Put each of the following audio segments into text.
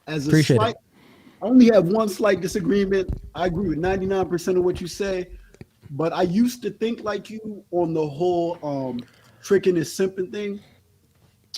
As a Appreciate slight, it. I only have one slight disagreement. I agree with 99% of what you say, but I used to think like you on the whole tricking is simping thing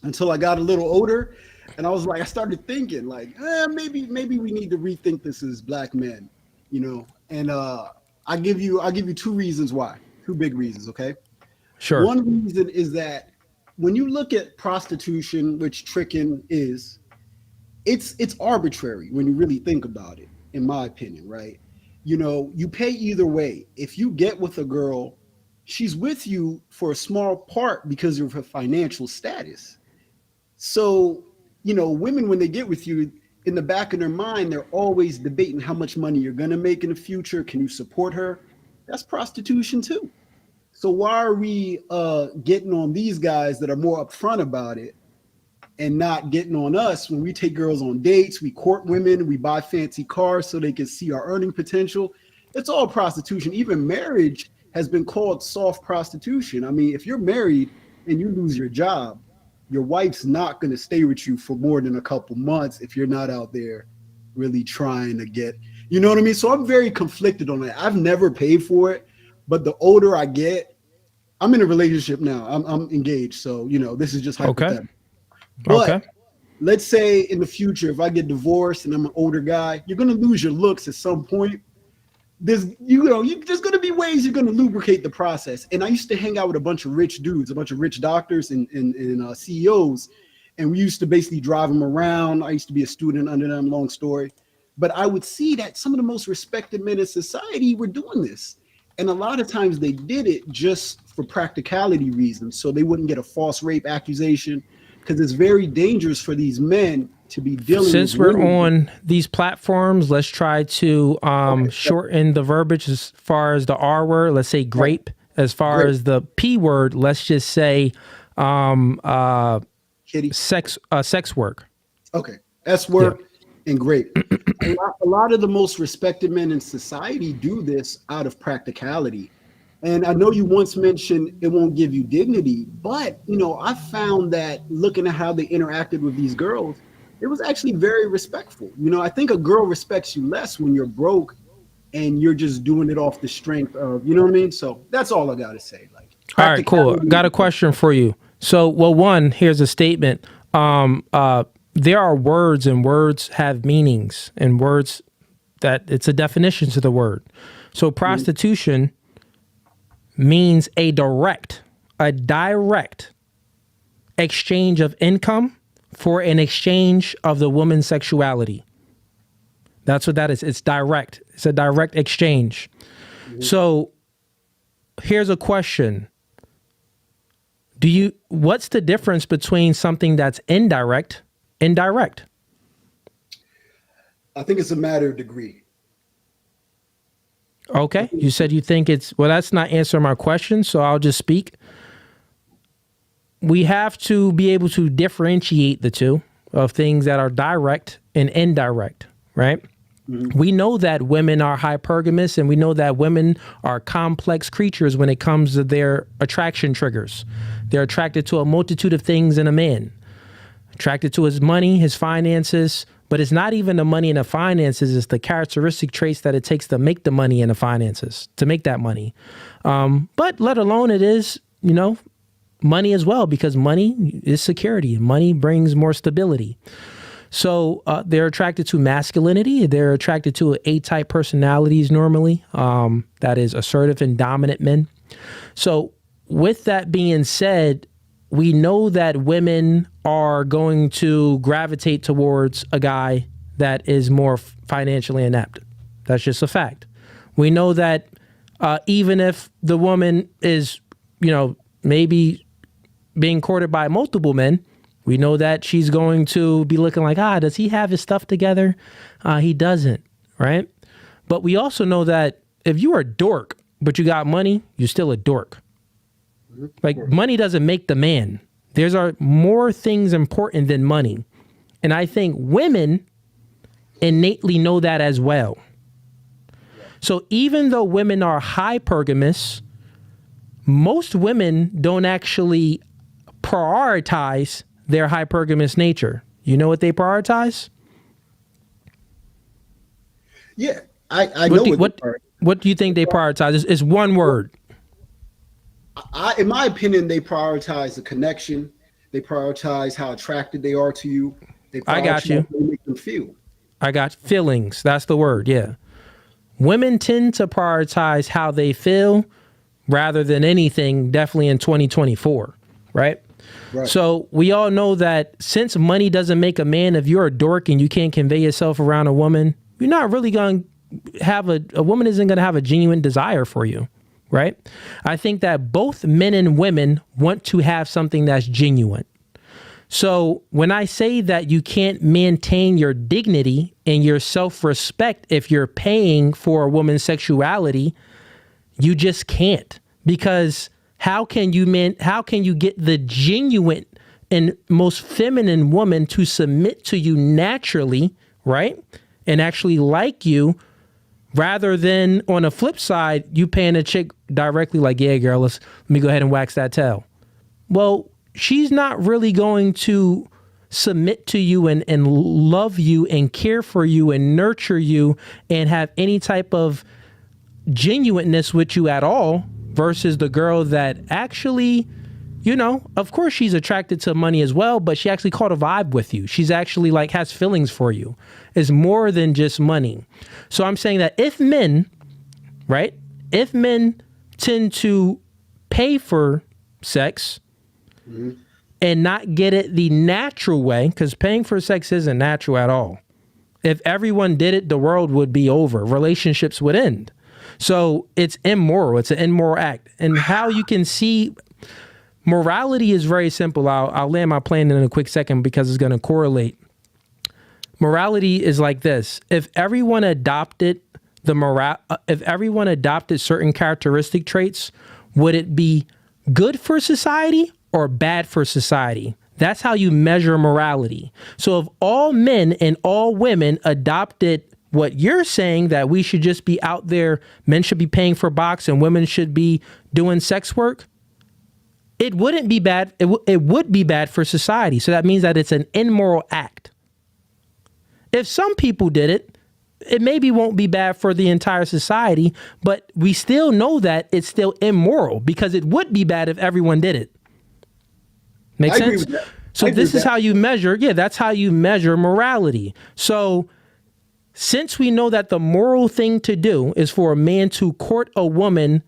until I got a little older. And I was like, I started thinking like, maybe we need to rethink this as black men, you know. And I'll give you two reasons why. Two big reasons, okay? Sure. One reason is that when you look at prostitution, which tricking is, it's arbitrary when you really think about it, in my opinion, right? You know, you pay either way. If you get with a girl, she's with you for a small part because of her financial status. So, you know, women, when they get with you, in the back of their mind, they're always debating how much money you're going to make in the future. Can you support her? That's prostitution too. So why are we getting on these guys that are more upfront about it and not getting on us when we take girls on dates, we court women, we buy fancy cars so they can see our earning potential? It's all prostitution. Even marriage has been called soft prostitution. I mean, if you're married and you lose your job, your wife's not going to stay with you for more than a couple months if you're not out there really trying to get, you know what I mean? So I'm very conflicted on that. I've never paid for it, but the older I get, I'm in a relationship now. I'm engaged. So, you know, this is just Okay. hypothetical. Okay. But let's say in the future, if I get divorced and I'm an older guy, you're going to lose your looks at some point. There's going to be ways you're going to lubricate the process. And I used to hang out with a bunch of rich dudes, a bunch of rich doctors and CEOs. And we used to basically drive them around. I used to be a student under them, long story. But I would see that some of the most respected men in society were doing this. And a lot of times they did it just for practicality reasons. So they wouldn't get a false rape accusation, because it's very dangerous for these men to be dealing Since with we're women. on these platforms, let's try to Okay, shorten the verbiage as far as the R word. Let's say right, grape. As far great. as the P word, let's just say um, uh, Kitty. sex work. Okay. S Yeah. work and great. A lot of the most respected men in society do this out of practicality. And I know you once mentioned it won't give you dignity, but you know, I found that looking at how they interacted with these girls, it was actually very respectful. You know, I think a girl respects you less when you're broke and you're just doing it off the strength of, you know what I mean? So that's all I gotta say. Like All right, cool. practicality. Got a question for you. So, well, one, here's a statement. There are words, and words have meanings, and words that it's a definition to the word. So, prostitution means a direct exchange of income for an exchange of the woman's sexuality. That's what that is. It's direct. It's a direct exchange. So, here's a question. What's the difference between something that's indirect? I think it's a matter of degree. Okay. You said you think well, that's not answering my question, so I'll just speak. We have to be able to differentiate the two of things that are direct and indirect, right? We know that women are hypergamous, and we know that women are complex creatures when it comes to their attraction triggers. They're attracted to a multitude of things in a man. Attracted to his money, his finances, but it's not even the money and the finances, it's the characteristic traits that it takes to make the money and the finances, to make that money. But let alone it is, you know, money as well, because money is security. Money brings more stability. So they're attracted to masculinity. They're attracted to A-type personalities normally, that is assertive and dominant men. So with that being said, we know that women are going to gravitate towards a guy that is more financially inept. That's just a fact. We know that even if the woman is, you know, maybe being courted by multiple men, we know that she's going to be looking like, does he have his stuff together? He doesn't, right? But we also know that if you are a dork, but you got money, you're still a dork. Like, money doesn't make the man. There's more things important than money. And I think women innately know that as well. So even though women are hypergamous, most women don't actually prioritize their hypergamous nature. You know what they prioritize? Yeah, I know what do you think they prioritize? It's one word. In my opinion, they prioritize the connection. They prioritize how attracted they are to you. They prioritize I got you. how they make them feel. I got feelings. That's the word. Yeah. Women tend to prioritize how they feel rather than anything, definitely in 2024, right? Right. So we all know that since money doesn't make a man, if you're a dork and you can't convey yourself around a woman, you're not really going to have a woman isn't going to have a genuine desire for you, right? I think that both men and women want to have something that's genuine. So when I say that you can't maintain your dignity and your self-respect if you're paying for a woman's sexuality, you just can't, because how can you get the genuine and most feminine woman to submit to you naturally, right? And actually like you, rather than on the flip side, you paying a chick directly like, yeah, girl, let me go ahead and wax that tail. Well, she's not really going to submit to you and love you and care for you and nurture you and have any type of genuineness with you at all, versus the girl that actually, of course she's attracted to money as well, but she actually caught a vibe with you. She's actually like has feelings for you. It's more than just money. So I'm saying that if men tend to pay for sex, mm-hmm. and not get it the natural way, because paying for sex isn't natural at all. If everyone did it, the world would be over. Relationships would end. So it's immoral. It's an immoral act. And how you can see morality is very simple. I'll land my plane in a quick second because it's going to correlate. Morality is like this. If everyone adopted certain characteristic traits, would it be good for society or bad for society? That's how you measure morality. So if all men and all women adopted what you're saying, that we should just be out there, men should be paying for box and women should be doing sex work, it wouldn't be bad. It would be bad for society. So that means that it's an immoral act. If some people did it, it maybe won't be bad for the entire society, but we still know that it's still immoral because it would be bad if everyone did it. Make sense? So this is how you measure. Yeah, that's how you measure morality. So since we know that the moral thing to do is for a man to court a woman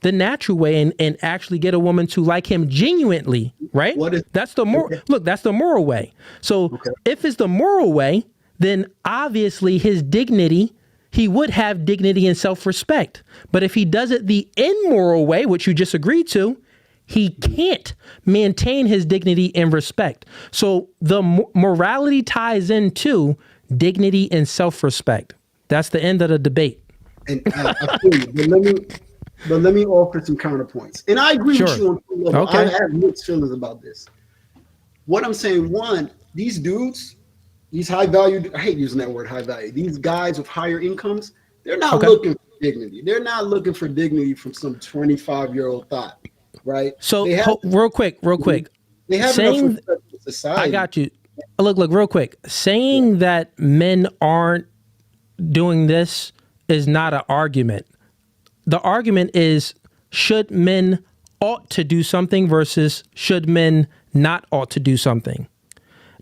the natural way and actually get a woman to like him genuinely, right? That's the moral. Okay. Look, that's the moral way. So if it's the moral way, then obviously his dignity, he would have dignity and self-respect. But if he does it the immoral way, which you just agreed to, he can't maintain his dignity and respect. So the morality ties into dignity and self-respect. That's the end of the debate. And I feel you, but let me offer some counterpoints. And I agree with you on some level. Okay. I have mixed feelings about this. What I'm saying, one, these dudes, these high value, I hate using that word high value. These guys with higher incomes, they're not looking for dignity. They're not looking for dignity from some 25-year-old thought, right? So real quick. They have enough respect for society. I got you. Look, real quick. Saying that men aren't doing this is not an argument. The argument is, should men ought to do something versus should men not ought to do something.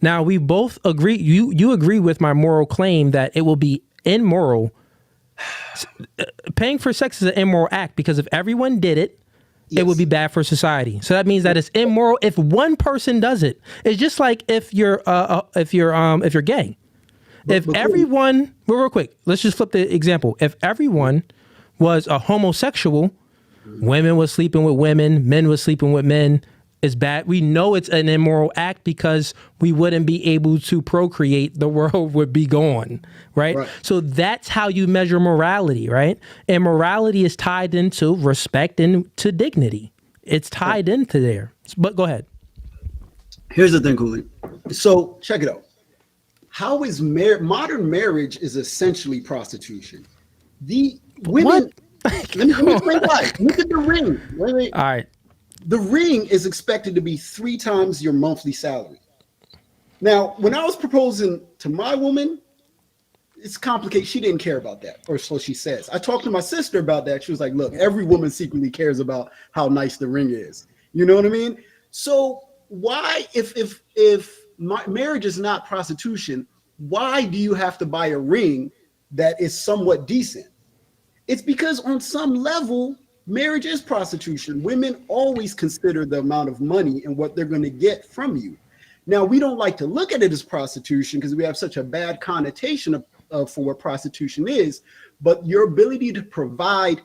Now, we both agree. You agree with my moral claim that it will be immoral. Paying for sex is an immoral act because if everyone did it, it would be bad for society. So that means that it's immoral if one person does it. It's just like if you're gay. If everyone, real quick, let's just flip the example. If everyone was a homosexual, women was sleeping with women, men was sleeping with men, it's bad. We know it's an immoral act because we wouldn't be able to procreate. The world would be gone, right? So that's how you measure morality, right? And morality is tied into respect and to dignity. It's tied into there. But go ahead. Here's the thing, Cooley. So check it out. How is modern marriage is essentially prostitution. The women. Let me explain why. Look at the ring. Wait. All right. The ring is expected to be 3 times your monthly salary. Now, when I was proposing to my woman, it's complicated. She didn't care about that, or so she says. I talked to my sister about that. She was like, look, every woman secretly cares about how nice the ring is. You know what I mean? So why, if marriage is not prostitution, why do you have to buy a ring that is somewhat decent? It's because on some level, marriage is prostitution. Women always consider the amount of money and what they're going to get from you. Now, we don't like to look at it as prostitution because we have such a bad connotation for what prostitution is, but your ability to provide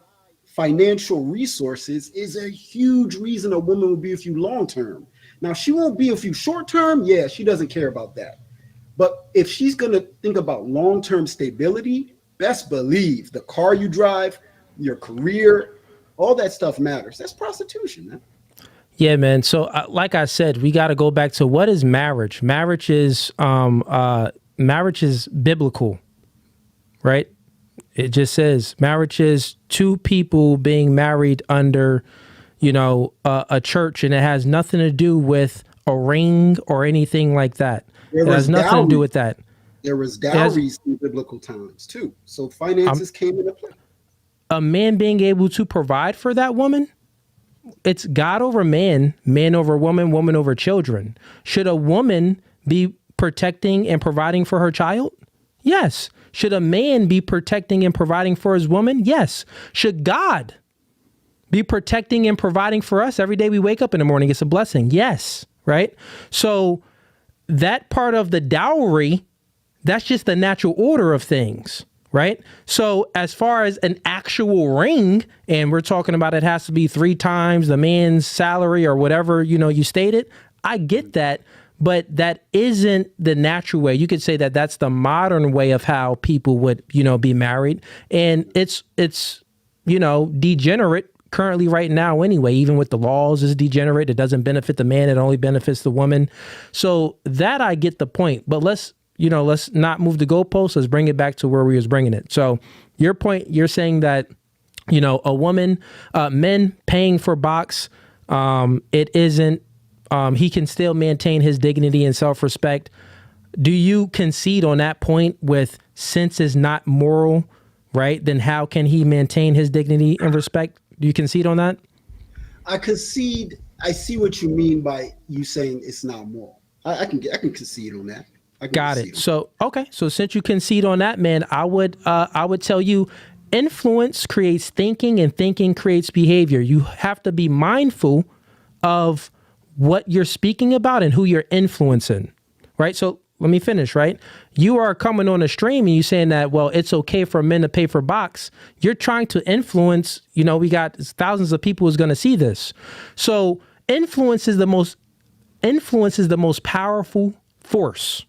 financial resources is a huge reason a woman will be with you long term. Now, she won't be with you short term. Yeah, she doesn't care about that. But if she's going to think about long term stability, best believe the car you drive, your career, all that stuff matters. That's prostitution, man. Yeah, man. So like I said, we got to go back to what is marriage? Marriage is biblical, right? It just says marriage is two people being married under, a church, and it has nothing to do with a ring or anything like that. It has nothing to do with that. There was dowries in biblical times too. So finances came into play. A man being able to provide for that woman, it's God over man, man over woman, woman over children. Should a woman be protecting and providing for her child? Yes. Should a man be protecting and providing for his woman? Yes. Should God be protecting and providing for us every day we wake up in the morning? It's a blessing. Yes. Right? So that part of the dowry, that's just the natural order of things. Right? So as far as an actual ring, and we're talking about it has to be 3 times the man's salary or whatever, you stated, I get that, but that isn't the natural way. You could say that that's the modern way of how people would, be married. And it's degenerate currently right now anyway, even with the laws is degenerate. It doesn't benefit the man. It only benefits the woman. So that I get the point, but let's not move the goalposts. Let's bring it back to where we was bringing it. So your point, you're saying that, a woman, men paying for box, it isn't, he can still maintain his dignity and self-respect. Do you concede on that point with since is not moral, right? Then how can he maintain his dignity and respect? Do you concede on that? I concede. I see what you mean by you saying it's not moral. I can concede on that. Got it. So, okay. So since you concede on that, man, I would tell you influence creates thinking and thinking creates behavior. You have to be mindful of what you're speaking about and who you're influencing, right? So let me finish, right? You are coming on a stream and you saying that, well, it's okay for men to pay for box. You're trying to influence, we got thousands of people who's going to see this. So influence is the most powerful force.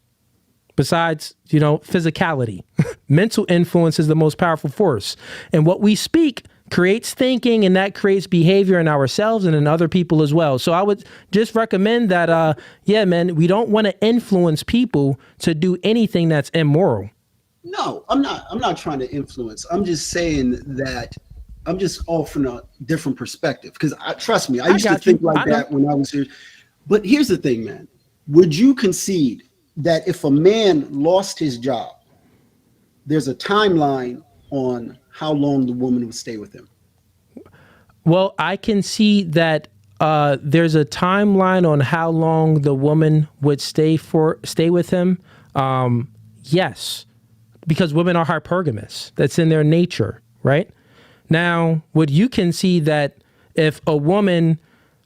Besides, physicality, mental influence is the most powerful force. And what we speak creates thinking, and that creates behavior in ourselves and in other people as well. So I would just recommend that, man, we don't want to influence people to do anything that's immoral. No, I'm not trying to influence. I'm just saying that I'm just offering a different perspective. Because trust me, I used to think like that when I was here. But here's the thing, man. Would you concede that if a man lost his job, there's a timeline on how long the woman would stay with him? Well, I can see that there's a timeline on how long the woman would stay with him. Yes, because women are hypergamous. That's in their nature, right? Now, would you concede that if a woman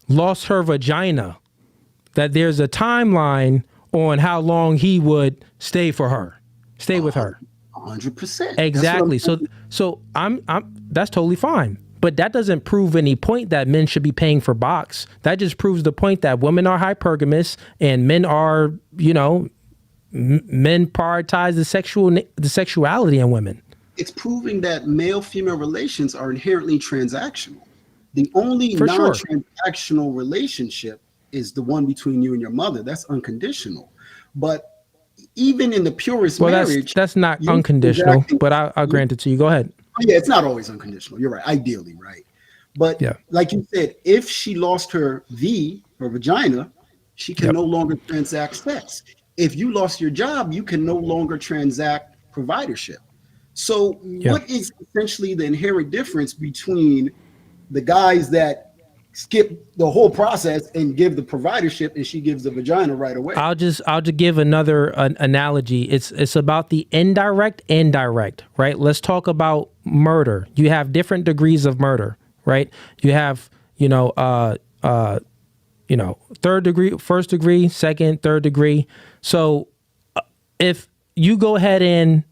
lost her vagina, that there's a timeline on how long he would stay with her? 100%. Exactly. So I'm that's totally fine. But that doesn't prove any point that men should be paying for box. That just proves the point that women are hypergamous and men are, men prioritize the sexuality in women. It's proving that male-female relations are inherently transactional. The only non-transactional relationship is the one between you and your mother. That's unconditional. But even in the purest marriage, that's not unconditional. But I'll grant it to you. Go ahead. Yeah, it's not always unconditional. You're right. Ideally, right. But like you said, if she lost her vagina, she can no longer transact sex. If you lost your job, you can no longer transact providership. So Yeah. what is essentially the inherent difference between the guys that skip the whole process and give the providership and she gives the vagina right away? I'll just give another analogy. It's about the indirect and direct, right? Let's talk about murder. You have different degrees of murder, right? You have, third degree, first degree, second, third degree. So if you go ahead and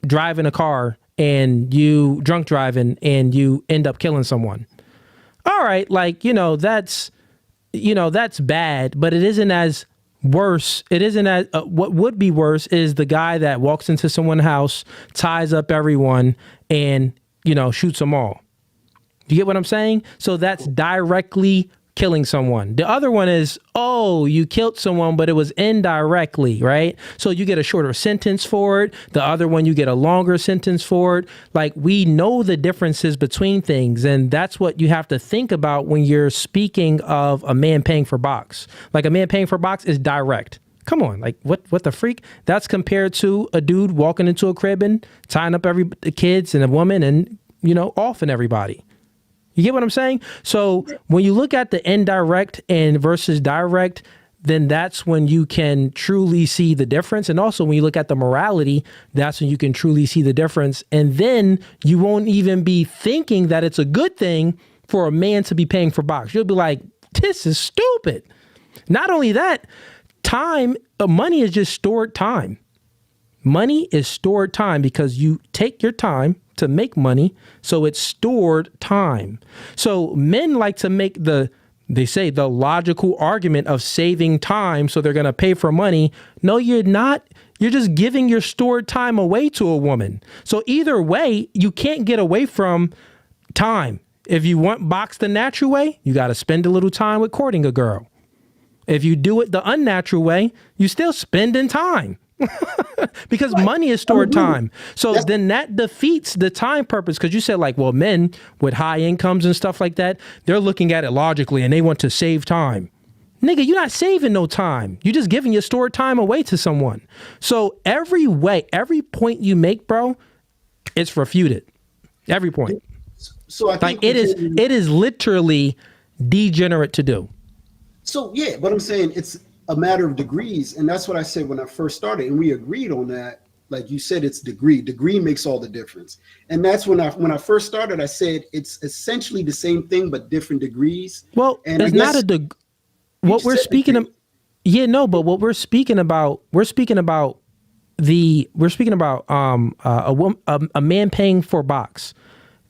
drive in a car and you drunk driving and you end up killing someone, all right, like, that's bad, but it isn't as worse. It isn't as what would be worse is the guy that walks into someone's house, ties up everyone, and shoots them all. Do you get what I'm saying? So that's directly killing someone. The other one is, oh, you killed someone, but it was indirectly, right? So you get a shorter sentence for it. The other one, you get a longer sentence for it. Like, we know the differences between things, and that's what you have to think about when you're speaking of a man paying for box. Like, a man paying for box is direct. Come on, like, what the freak? That's compared to a dude walking into a crib and tying up the kids and a woman and, offing everybody. You get what I'm saying? So when you look at the indirect and versus direct, then that's when you can truly see the difference. And also when you look at the morality, that's when you can truly see the difference. And then you won't even be thinking that it's a good thing for a man to be paying for box. You'll be like, this is stupid. Not only that, money is just stored time. Money is stored time because you take your time to make money, so it's stored time. So men like to make the logical argument of saving time, so they're going to pay for money. No, you're not. You're just giving your stored time away to a woman. So either way, you can't get away from time. If you want box the natural way, you got to spend a little time with courting a girl. If you do it the unnatural way, you still spending time. Because money is stored time. So then that defeats the time purpose. Because you said, like, well, men with high incomes and stuff like that, they're looking at it logically and they want to save time. Nigga, you're not saving no time. You're just giving your stored time away to someone. So every point you make, bro, it's refuted. Every point. So I think it is literally degenerate to do. So yeah, but I'm saying it's a matter of degrees, and that's what I said when I first started, and we agreed on that. Like you said, it's degree makes all the difference. And that's when I first started, I said it's essentially the same thing but different degrees. Well, and it's not what we're speaking of. Yeah, no, but what we're speaking about a man paying for box.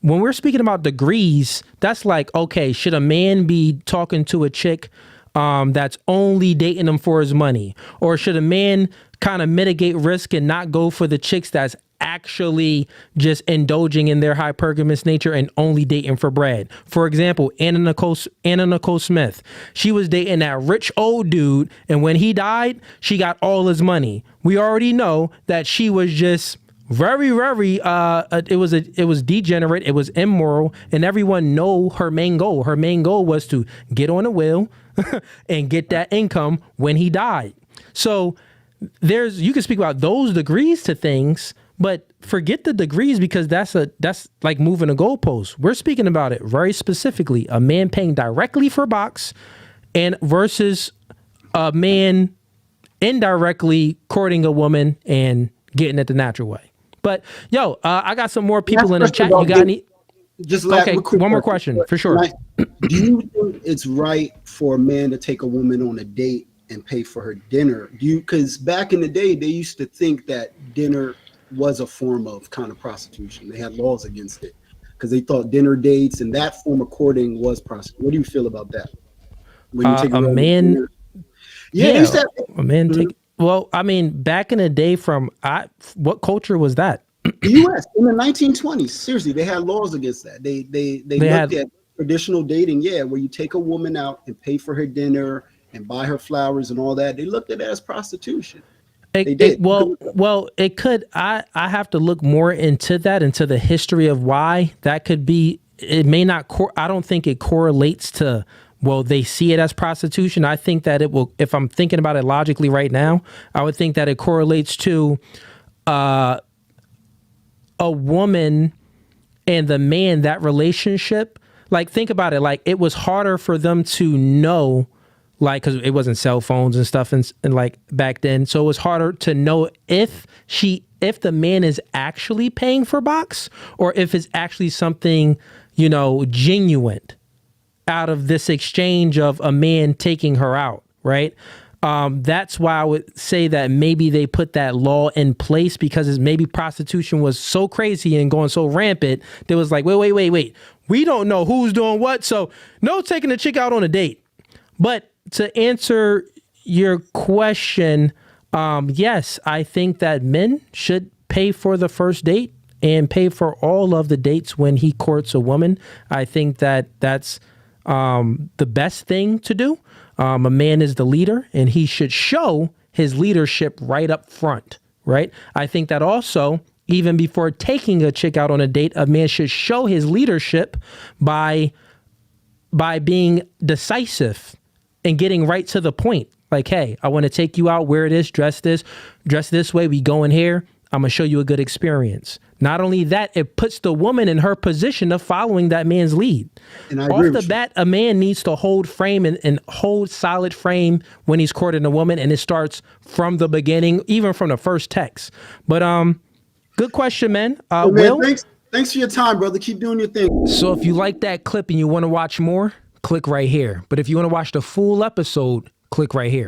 When we're speaking about degrees, that's like, okay, should a man be talking to a chick that's only dating him for his money? Or should a man kind of mitigate risk and not go for the chicks that's actually just indulging in their hypergamous nature and only dating for bread? For example, Anna Nicole Smith, she was dating that rich old dude, and when he died, she got all his money. We already know that she was just very, very, it was degenerate, it was immoral, and everyone know her main goal. Her main goal was to get on a will and get that income when he died. So you can speak about those degrees to things, but forget the degrees, because that's like moving a goalpost. We're speaking about it very specifically, a man paying directly for box and versus a man indirectly courting a woman and getting it the natural way. But yo, I got some more people in the chat. You got any? Okay, one more question for sure. Do you think it's right for a man to take a woman on a date and pay for her dinner? Because back in the day, they used to think that dinner was a form of kind of prostitution. They had laws against it because they thought dinner dates and that form of courting was prostitution. What do you feel about that? When you take a man, a man take. Well, I mean, back in the day, what culture was that? The U.S. in the 1920s. Seriously, they had laws against that. They looked at traditional dating, where you take a woman out and pay for her dinner and buy her flowers and all that. They looked at it as prostitution. They did. Well, it could. I have to look more into the history of why that could be. It may not. I don't think it correlates to. Well, they see it as prostitution. I think that it will. If I'm thinking about it logically right now, I would think that it correlates to a woman and the man, that relationship, like, think about it. Like, it was harder for them to know, like, because it wasn't cell phones and stuff and like back then. So it was harder to know if the man is actually paying for box or if it's actually something, genuine out of this exchange of a man taking her out, right? That's why I would say that maybe they put that law in place because maybe prostitution was so crazy and going so rampant. There was like, wait. We don't know who's doing what. So no taking a chick out on a date. But to answer your question, yes, I think that men should pay for the first date and pay for all of the dates when he courts a woman. I think that that's the best thing to do. A man is the leader and he should show his leadership right up front, right? I think that also, even before taking a chick out on a date, a man should show his leadership by being decisive and getting right to the point. Like, hey, I want to take you out, wear this, dress this way, we going here. I'm going to show you a good experience. Not only that, it puts the woman in her position of following that man's lead. And off the bat, a man needs to hold frame and hold solid frame when he's courting a woman. And it starts from the beginning, even from the first text. But good question, man. Will? Thanks for your time, brother. Keep doing your thing. So if you like that clip and you want to watch more, click right here. But if you want to watch the full episode, click right here.